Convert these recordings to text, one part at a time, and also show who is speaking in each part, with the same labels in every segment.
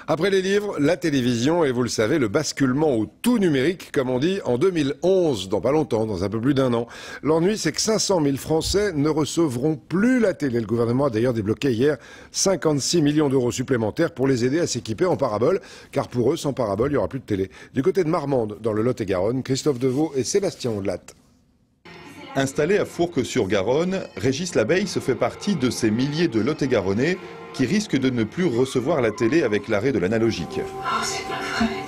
Speaker 1: Après les livres, la télévision et vous le savez, le basculement au tout numérique, comme on dit, en 2011, dans pas longtemps, dans un peu plus d'un an. L'ennui, c'est que 500 000 Français ne recevront plus la télé. Le gouvernement a d'ailleurs débloqué hier 56 millions d'euros supplémentaires pour les aider à s'équiper en parabole, car pour eux, sans parabole, il n'y aura plus de télé. Du côté de Marmande, dans le Lot-et-Garonne, Christophe Deveau et Sébastien Ondelat.
Speaker 2: Installé à Fourques-sur-Garonne, Régis Labeille se fait partie de ces milliers de Lot-et-Garonnais qui risquent de ne plus recevoir la télé avec l'arrêt de l'analogique.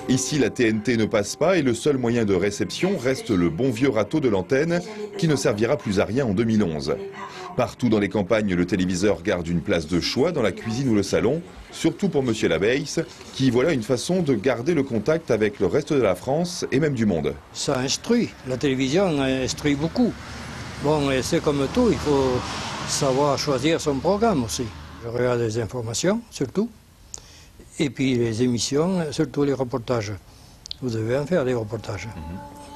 Speaker 2: Ici, la TNT ne passe pas et le seul moyen de réception reste le bon vieux râteau de l'antenne qui ne servira plus à rien en 2011. Partout dans les campagnes, le téléviseur garde une place de choix dans la cuisine ou le salon, surtout pour Monsieur Labeille, qui voilà une façon de garder le contact avec le reste de la France et même du monde.
Speaker 3: Ça instruit, la télévision instruit beaucoup. Bon, et c'est comme tout, il faut savoir choisir son programme aussi. Je regarde les informations, surtout, et puis les émissions, surtout les reportages. Vous devez en faire des reportages.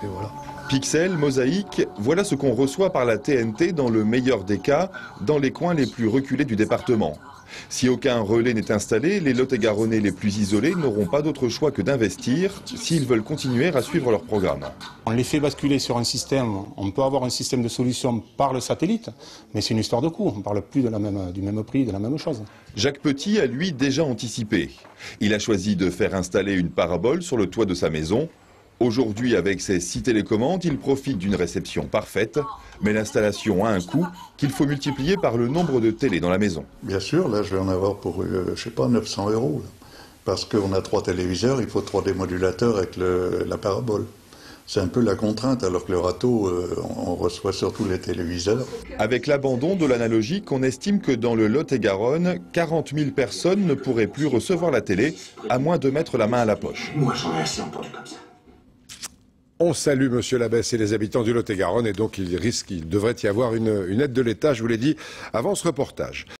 Speaker 3: Et voilà.
Speaker 2: Pixel, mosaïque, voilà ce qu'on reçoit par la TNT dans le meilleur des cas, dans les coins les plus reculés du département. Si aucun relais n'est installé, les Lot-et-Garonnais les plus isolés n'auront pas d'autre choix que d'investir s'ils veulent continuer à suivre leur programme.
Speaker 4: On les fait basculer sur un système, on peut avoir un système de solution par le satellite, mais c'est une histoire de coût, on ne parle plus du même prix, de la même chose.
Speaker 2: Jacques Petit a lui déjà anticipé. Il a choisi de faire installer une parabole sur le toit de sa maison. Aujourd'hui, avec ses 6 télécommandes, il profite d'une réception parfaite, mais l'installation a un coût qu'il faut multiplier par le nombre de télés dans la maison.
Speaker 5: Bien sûr, là je vais en avoir pour, je sais pas, 900 €. Parce qu'on a 3 téléviseurs, il faut 3 démodulateurs avec la parabole. C'est un peu la contrainte, alors que le râteau, on reçoit surtout les téléviseurs.
Speaker 2: Avec l'abandon de l'analogique, on estime que dans le Lot-et-Garonne, 40 000 personnes ne pourraient plus recevoir la télé, à moins de mettre la main à la poche.
Speaker 6: Moi j'en ai assez entendu comme ça.
Speaker 1: On salue Monsieur Labesse et les habitants du Lot-et-Garonne et donc il devrait y avoir une aide de l'État, je vous l'ai dit avant ce reportage.